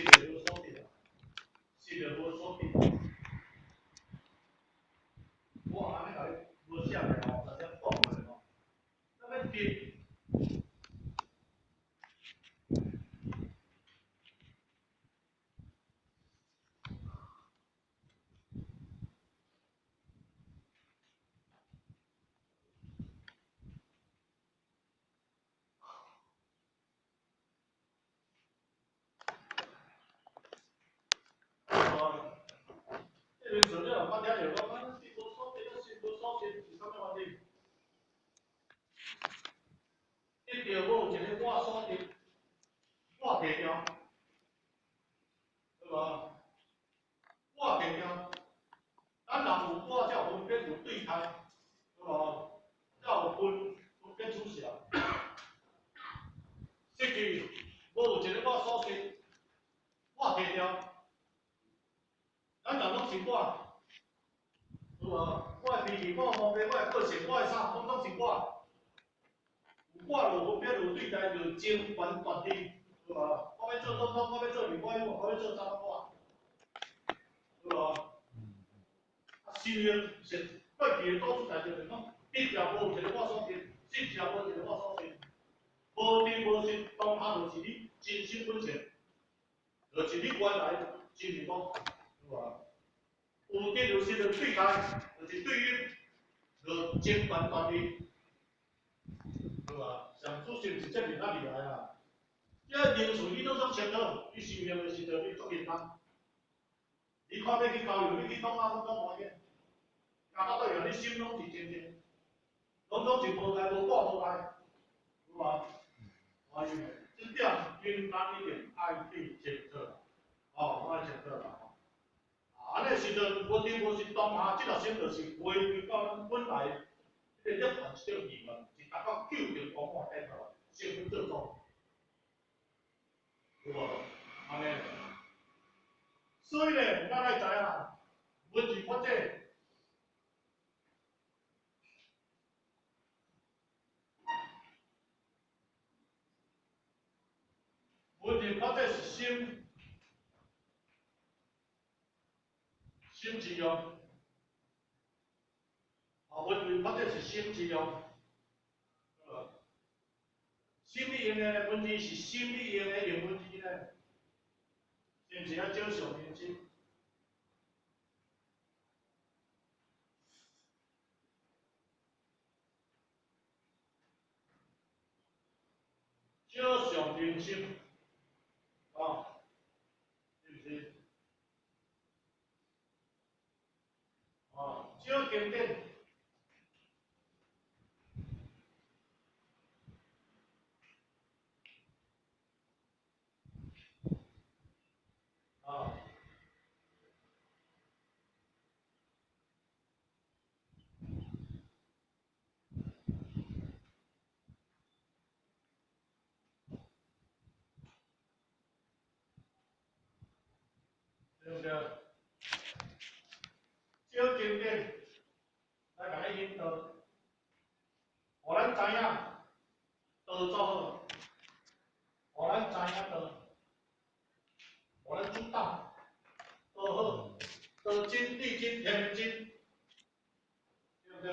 心就无所定，心就无所定。我安尼甲你无写咧吼，直接讲落吼，咱要定。这个资料我听着讲，啊，心无所定，心无所定是啥物问题？一定要有一个我所定，我提调，对无？我提调，咱人有我才有分别有对待，对无？才有分别取舍。失去无有一个我所定，我提调，咱人拢是我，对无？我的脾气，我的毛病，我的个性，我的啥，拢是我。我就分别有对待，就精权断定，对无？我要做总统，我要做立法院，我要做啥我，对无？啊，心里是过去的多数代志就是讲，一条无有一个我所定，信条无一个我所定，无定无信，当下就是你真心本性，就是你原来真面目，对无？有定有信的对待，就是对应，就精权断定。对吧？上主心是这面啊厉害啦！这人事你都想签好，你修行的时阵你做简单。你看要去交流，你去讲啊，拢讲欢喜。啊，到对后你心拢是真正，拢是无来无挂无来，有无？欢喜的，这点应当一定爱去清楚啦。哦，爱清楚啦吼。啊，安尼时阵无定无是当下，即个心就是回归到咱本来这个涅槃这种意愿，是达到究竟公案底头，身份做主。有无？安尼，所以咧，咱来知影文字法则，文字法则是心之用，啊，文字法则是心之用，心理用的文字是心理用的用文字咧，是毋是要照常认真？照常认真，啊，是毋是？啊，照经典，啊，对不对？照经典来甲你引导，互咱知影道做好，互咱知影道，互咱主导道好，道真地真天人真，对不对？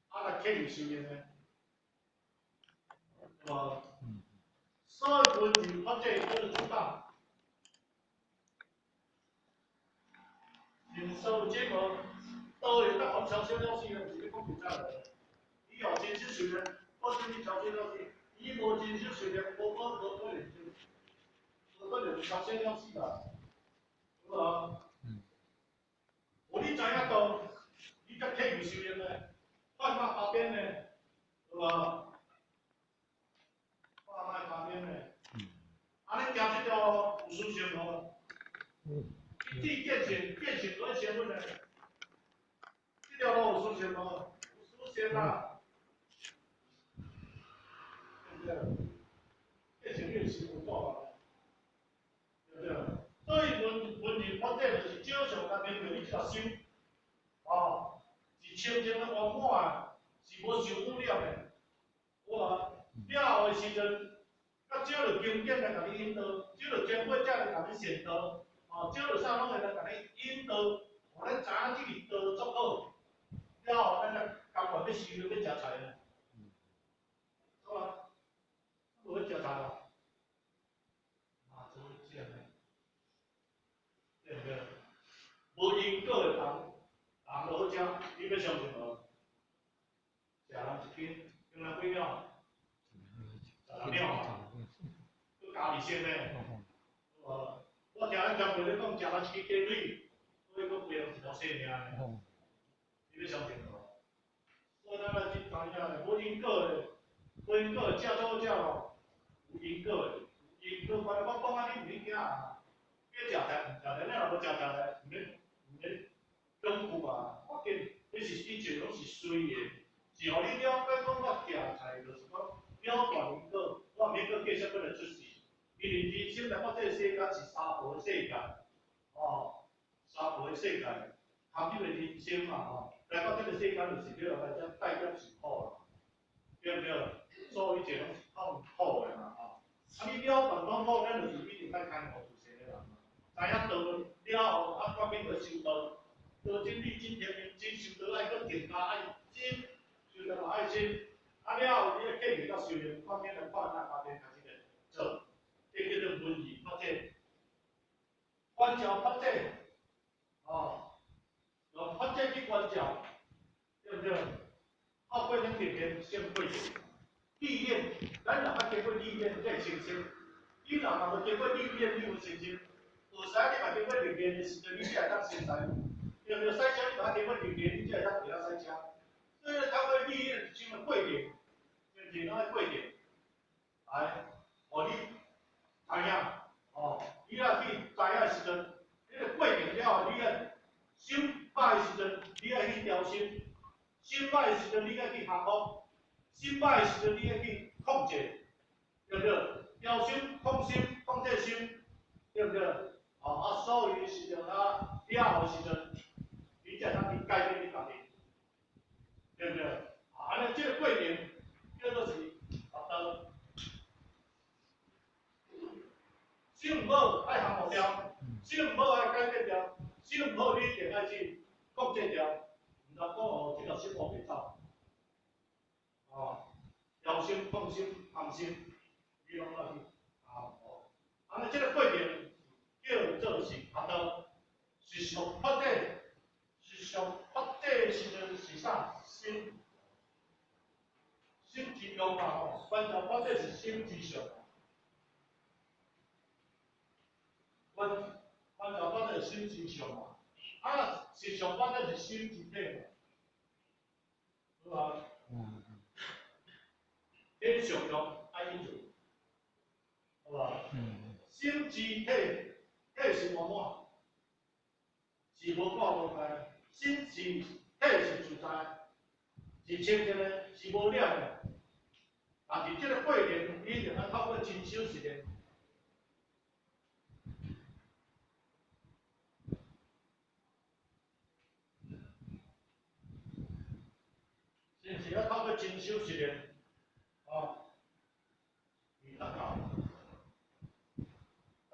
啊来刻意修行的，对吧？所以文字法则就是主导，人所有结果都会当我调节了事的，是你讲实在的。你有真实修炼，我叫你调节了事；你无真实修炼，无可能，无可能调节了事啦，对吧？有你知影道，你才刻意修炼咧，快马加鞭咧，对吧？快马加鞭咧，安尼行这条有思想无？一地见性，见性而先问咧，这条路有思想无？有思想啦，对不对？见性练习有做法，对不对？所以文字法则就是照常甲面对你这个心，啊，是清净的圆满，是无受污染的，有无？了后的时阵，较少着经典来甲你引导。只要经过才会甲你选道，只要啥拢会来甲你引导，互咱知影这个道足好，了后咱才甘愿要收入要食菜呢，好啊，无要食菜咯，真正诶，对不对？无因果诶人，人好食，你要相信无？食人一斤，用咱几秒？16秒嘛，佮加味鲜诶。我听咱长辈咧讲，食人一斤鸡腿，所以佮培养一条性命呢。你要相信无？所以咱来去知影，无因果诶，无因果诶，食做食咯，有因果诶，因果关我讲啊，你毋免惊啊，要食菜，食菜，你若无食菜，毋免讲句啊，我见你是以前拢是随缘，是互你了解讲我食菜，就是讲了断因果，我毋免搁继续搁来出世。因为人生来到这个世界是三步的世界，三步的世界，含这个人生嘛，来到这个世界就是要来这带点幸福啦，对不对？所以一切拢是靠好的嘛，你了断讲好，咱就是一定爱开悟出世的人，知影道了后，赶紧去修道，道真理真天命真修道，爱搁更加爱真，修道嘛爱真，了后你要建立到修炼，看见人看咱家庭开始个做。这叫做文艺发展，官教发展，用发展去官教，对不对？后过咱天天先会历练，咱若较经过历练，才会成熟。你若嘛无经过历练，你有成熟。学啥你嘛经过历练的时阵，你才会当成才。对不对？赛车你嘛经过历练，你才会当会晓赛车。所以透过历练是种过程，就是咱个过程，来，互你知影。你若去知影时阵，你个过程了后，你个心歹时阵，你爱去调心；心歹时阵，你爱去克服；心歹时阵，你爱去控制，对不对？调心、控心、控制心，对不对？所以时阵了后时阵，你才通去改变你家己，对不对？安尼这个过程叫做是达到。心唔好爱行目标，心唔好爱改变掉，心唔好你一定爱去控制掉，唔通讲这条心往袂走，调心、控心、放心，你拢要去安尼这个过程叫做是达到实相发展，实相发展时阵是啥？心之中嘛关键发展是心之上。关键发展是心之上嘛，实相发展是心之体嘛，是吧？天上用爱因做，好吧？心之体，体是满满，是无挂无开；心是体是自在，是清净的，是无量的。但是这个过程一定要透过真修实练。是要透过真修实练，去达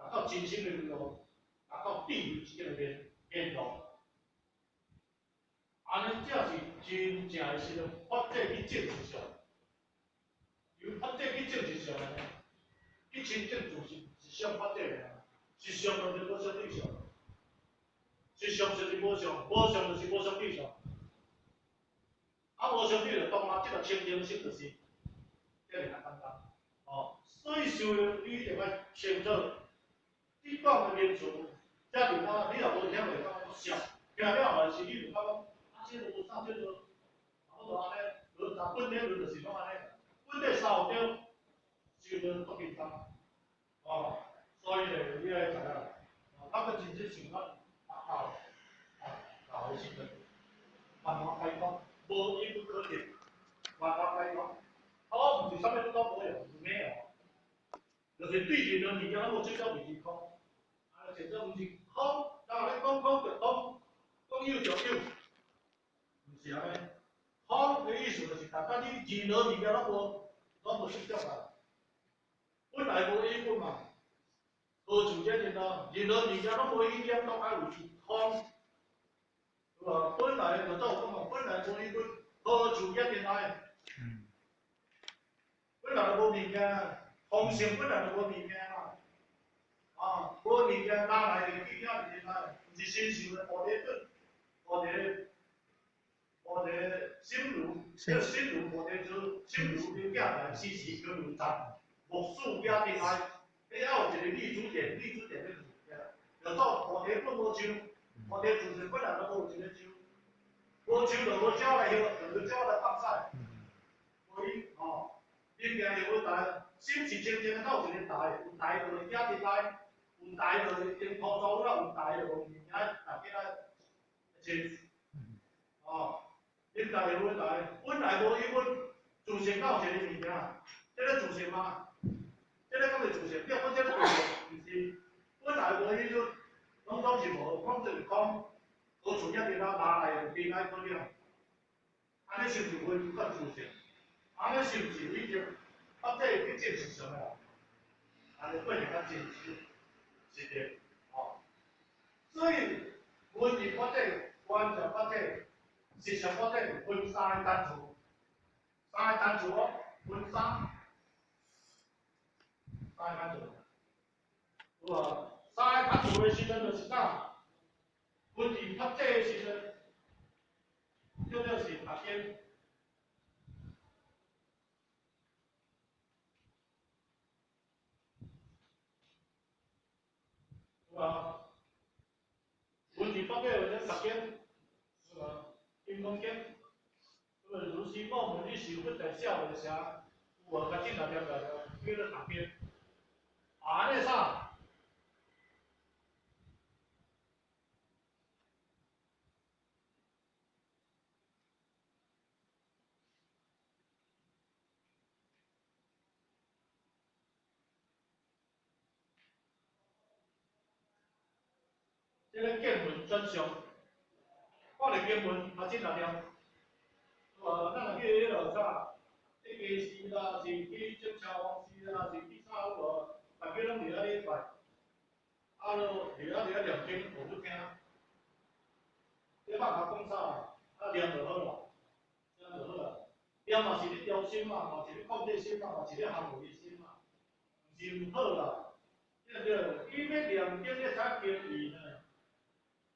到真心的路，达到地位之间的联络，安尼才是真正的是发展去政治上，由发展去政治上呢，去清政治是想发展的，是上就是无相对象，是上就是无上，无上就是无相对象。无相对就当然，这个清净心就是，这个简单。所以修你一定要清楚，你讲的民俗，遮面啊，你若无听袂讲，笑，听了后是你就感觉，这个无啥叫做，就安尼，本体论就是讲安尼，本体扫掉，修到不平常，所以咧，你要知影，他们真正想法好的时阵，慢慢开放，无伊不可能，慢慢开放，毋是啥物都无用，是咩就是对人的物件，咱无做到袂是空，实质毋是空，当然讲空就空，讲有就有，毋是安尼。空的意思就是大家你任何物件拢无做到啊，本来无一本嘛，好处这点咯，任何物件拢无一点都爱有一空，对吧？本来就照讲嘛，本来无一分，好处这点来。本来就无物件，空性本来就无物件嘛。啊，无物件哪来的气压进来？是身上的蝴蝶粉，蝴蝶心如，这心如蝴蝶珠，心如流下来，时时叫流杂，木树压进来，你要有一个立足点，立足点在物件，就到蝴蝶粉无像，蝴蝶自身本来就无一个珠，无珠就无鸟来摇，就鸟来放屎，所以哦，物件要有台，心是真正到一个台，有台就会压进来。有台就用土造了，有台就无物件，大家来切。哦，因台有台，本来无一分，自身到一个物件，这个自身吗？这个敢是自身？要讲这个自身，毋是，本来无一分，拢总是无，空就是空，无自己伫哪拿来用边来可了，安尼是毋是会较自身？安尼是毋是已经把这个证实上来？安尼过程较真实。是的，哦，所以文字法则、观照法则、实相法则分三个单词，三个单词哦，分三个单词，有无？三个单词的时阵就是啥？文字法则的时阵，叫做是特点，有无？文字法则有种特点，有无？因空间。如西梦文，你是不在笑的啥？我较紧来了了，叫做特点。啊，安尼啥？这个见闻真相，看着见闻较紧来了。咱若去迄落啥，去街市啦，是去种超王市啦，是去啥有无？大家拢伫遐咧拜，啊落伫遐念经，无要听。你捌甲讲啥？啊念就好啦，念就好啦。念嘛是你调心嘛，嘛是你控制心嘛，嘛是你行为心嘛，毋是毋好啦。对对，伊要念经，你才经义呢。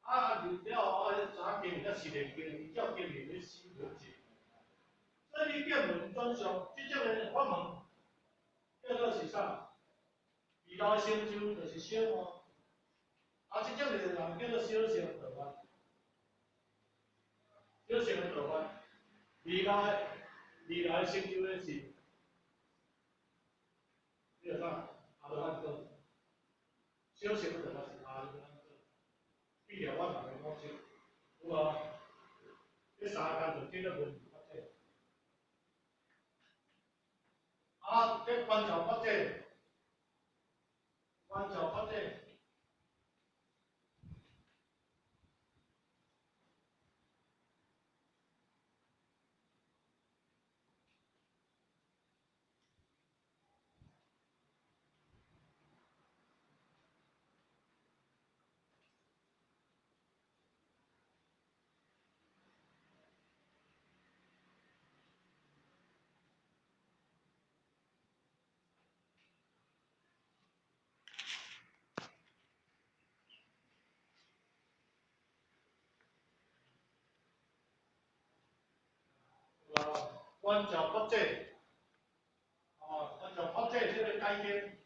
啊，入了后啊，知影经义才是念经，伊照经义咧死无止。所以你见闻真相，即种个法门叫做是啥？遇到成就就是小魔，啊，即种个人叫做小乘道法，小乘的道法，未来成就的是，叫啥？阿罗汉果。小乘的道法是阿罗汉果，比了我慢慢讲少，有无？这三个就叫做文字法则，啊，这观照法则，观照法则。观照法则，观照法则即个改变，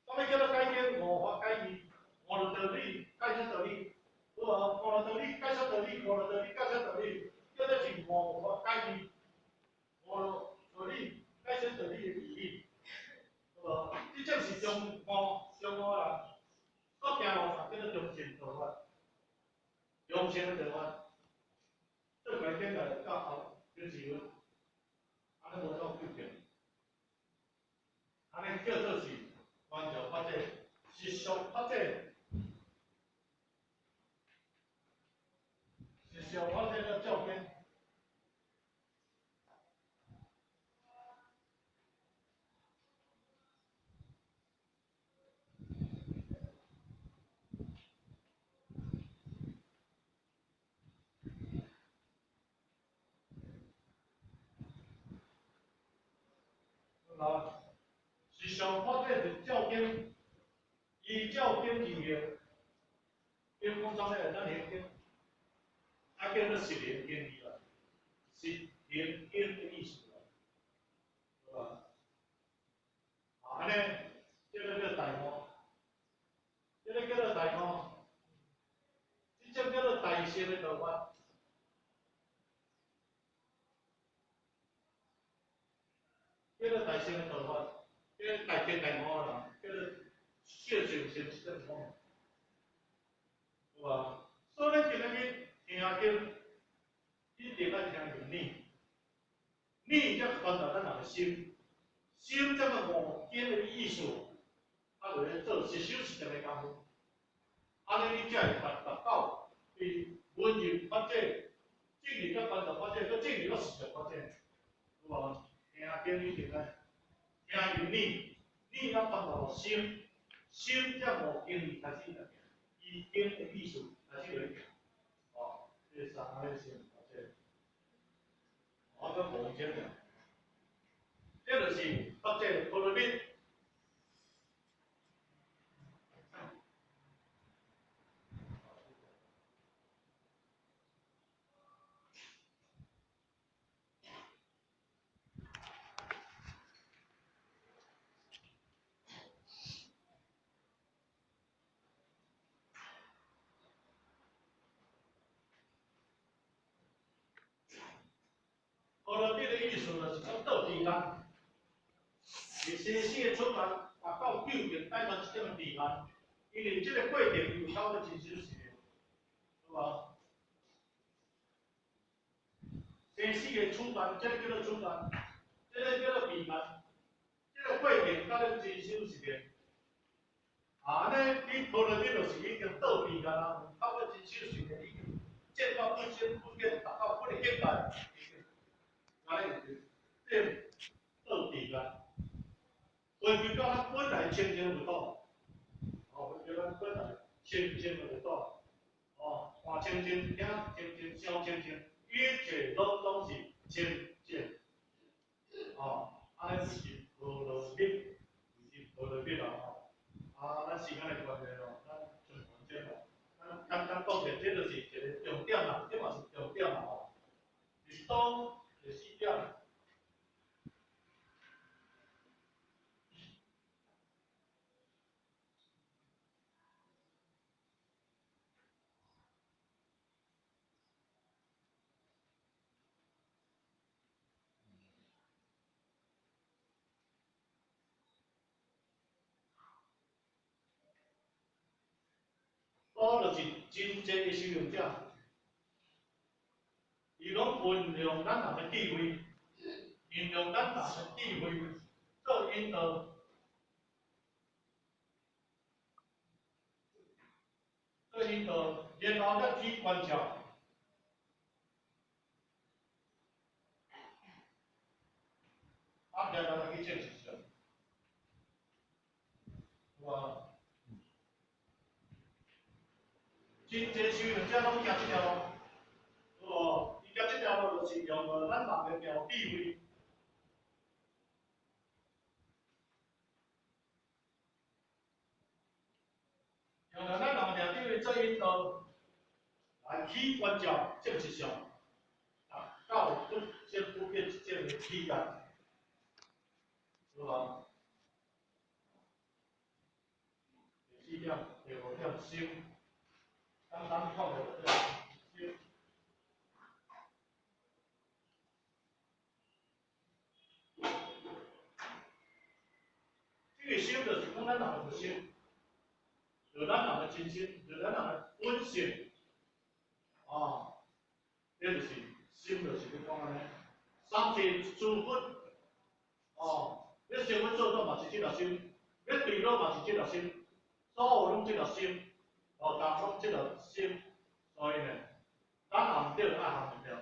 啥物叫做改变？五法改义，五个道理，解释道理，有无？五个道理，解释道理，五个道理，解释道理，叫做是五法改义，五个道理，解释道理的意义，有无？即种是中五啦，国行路上叫做中正道法，中正的道法，最关键的到后就是。安尼无够纠结，安尼叫做是观照法则、实相法则、实相法则的照片。啊，是上发展是照经，依照经而行，经讲啥物咱行经，啊叫做实行经义啦，实行经的意思啦，对吧？啊，安尼，这个叫大悟，这个叫做大悟，这种叫做大乘的道法。叫做大乘的道法，叫做大天大悟啦，叫做小乘先正悟，有无？所以咱今日听经，一定要听由理，理才传达咱人的心，心才个悟经的意思，啊，就咧做实修实践的功夫，安尼你才会达到对文人发展、正义甲传达发展，佮正义甲实践发展，有无？听经一定要听由理，理咱传达互心，心才悟经义开始来行，以经的意思开始来行，哦，这三个先发展，我个无经了。这就是发展菠萝蜜。菠萝蜜的意思就是讲倒时间，是生死的出现，达到究竟带到一种时间，因为这个过程有超过真实时间，对吧？生死的出现，这个叫做出现，这个叫做时间，这个过程甲咱真实时间。啊，呢，你菠萝蜜就是已经倒时间啦，透过真实时间已经见到不增不减，达到不能掩盖，安尼就是这倒时间。回归到咱本来清净有道，哦，回归咱本来清净有道，哦，看清净，听清净，想清净，一切拢是清净，哦，安尼就是菠萝蜜，就是菠萝蜜啦，吼，啊，咱时间的关系咯，咱就完结咯，咱简单讲者，这就是一个重点啦，这嘛是重点啦，吼，是当第四点。我就是真正的修行者，伊拢运用咱人的智慧，运用咱人的智慧做引导，做引导，然后再去观察，啊，然后再去证实，是吧？真正修行者拢行这条路，是无？伊行这条路就是用咱人的条智慧。用咱人的条智慧做引导，来去观照证实上，啊，到不先不变之间的体验，是吧？第四点、第五点修，刚刚看的修。这个修就是讲咱人的修，就咱人的真心，就咱人的本性，啊，这就是修，就是要讲安尼，三界诸佛，哦，要成佛做到嘛是这条心，要对落嘛是这条心，所有拢这条心，哦，大拢这条心，所以呢，咱行对爱行唔对，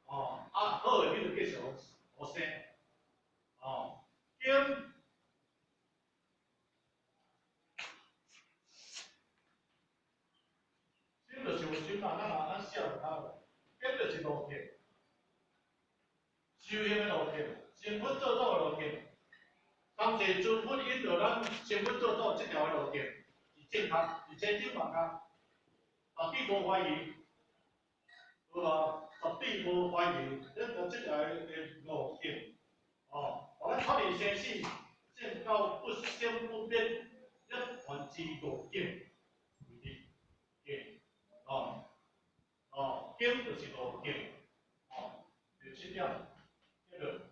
哦，啊，好诶，你就继续学生，哦，经。这就是有心嘛，咱想他了，这就是路径，修行的路径，成佛做到的路径。当时准复引导咱身份做做这条路径是正确，而且正确啊，绝对无怀疑，有无？绝对无怀疑，这条路径，哦，我们考虑先是建到不先不变，一环之路径，为例，径，哦，径就是路径，哦，就这样，这个。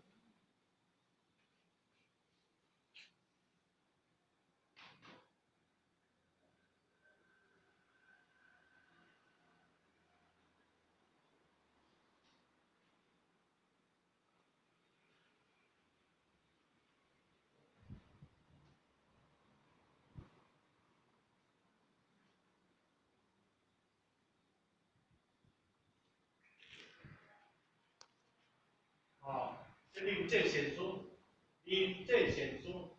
啊，临界显书，临界显书，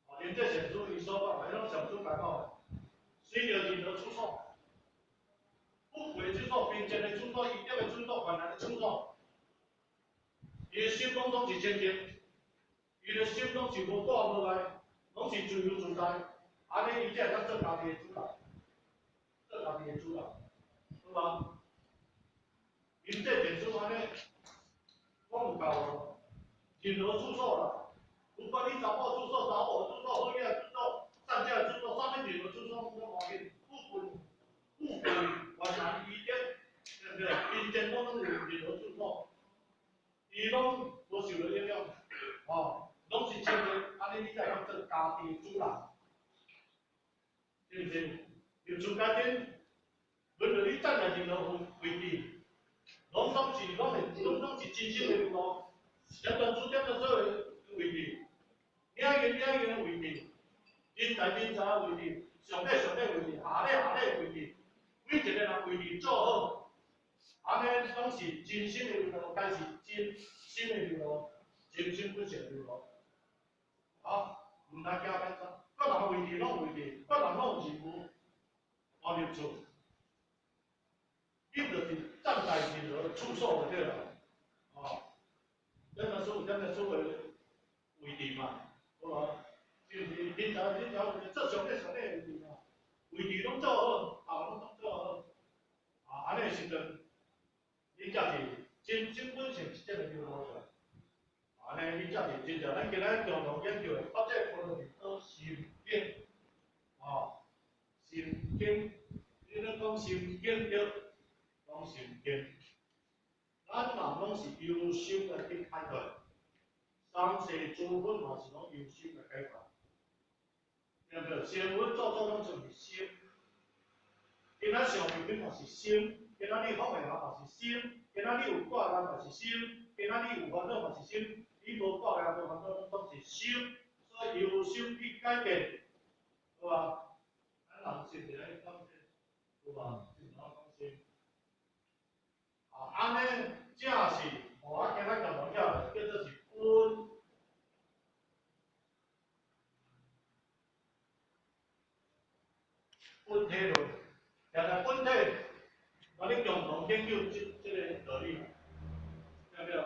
啊，临界显书，伊所讲的拢上主讲到，随着人而出错，不为出错，并且的出错，一定的出错，困难的出错，伊的心中拢是清净，伊的心中是无挂无来，拢是自由自在，安尼伊才会当做家己的主人，做家己的主人，好吧？临界显书安尼。讲有够咯，任何出错啦，不管你查某出错、查某出错、好囝出错、上架出错，啥物任何出错拢无要紧，不管原来伊点，对不对？民间拢有任何出错，伊拢无受到影响，哦，拢是清净，安尼你才讲做家己主人，是不是？就自家庭，轮到你站在任何位置，拢是真心的路。点传主点到所有位置，领言的位置，人才的位置，上帝的位置，下帝的位置，每一个人位置做好，安尼拢是真心的路，开始真心的路，真心本善的路。好，唔通加班啥？各人位置拢位置，各人拢有义务，往入做。你就是站在任何出错的对了，哦，咱那所谓位置嘛，好无？就是平常做上帝的位置嘛，位置拢做好，拢做好，啊，安尼时阵，你才是真本性是真个流露出来，安尼你才是真正咱今仔共同研究的发展可能是做心境，哦，心境，你咧讲心境对，讲心境，咱人拢是由心来去开发，三世诸佛嘛是拢由心来开发。对不对？先阮做拢就是心，今仔上面嘛是心，今仔日好命人嘛是心，今仔日有挂人嘛是心，今仔日有烦恼嘛是心，你无挂人无烦恼拢是心，所以由心去改变，好吧？咱人是一个讲这，好吧？是讲心，啊，安尼正是我今仔共同晓叫做是本体论，但是本体，我哋共同研究这个道理，对不对？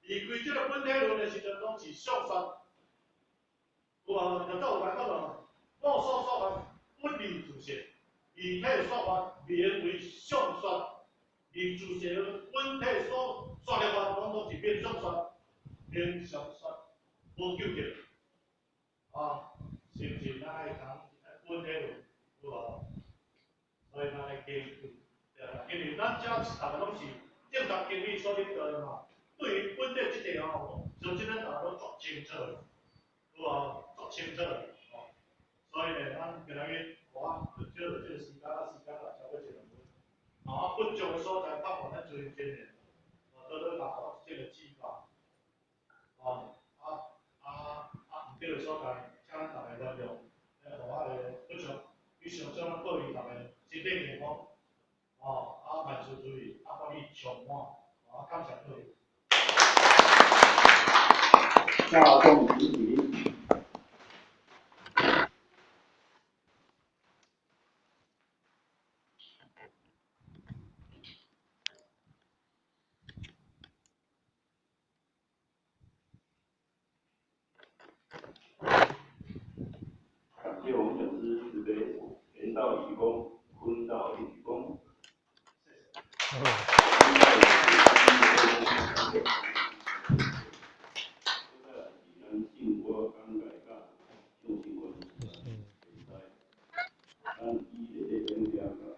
离开这个本体论的时阵，拢是相说，有无？就做有讲咯，我所说的本离自性，离体说法名为相说，离自性本体所说的法，拢都是变相说，变相说，无究竟，啊，是不是？咱爱讲本体论，有无？所以咱来研究，因为咱遮逐个拢是正常经理所领导的嘛。对于本地这点吼，首先咱大家都做清楚，有无？做清楚，哦。所以呢，咱今仔日我就少了这个时间啦，交给这两位。啊，不足的所在，包括咱最近的，都达到这个计划。哦，唔对的所在，请咱大家了解，互我的不足，以上将咱各位大家身体健康。万事如意，帮你上满，感谢各位。大众集体。功，坤道立功。哦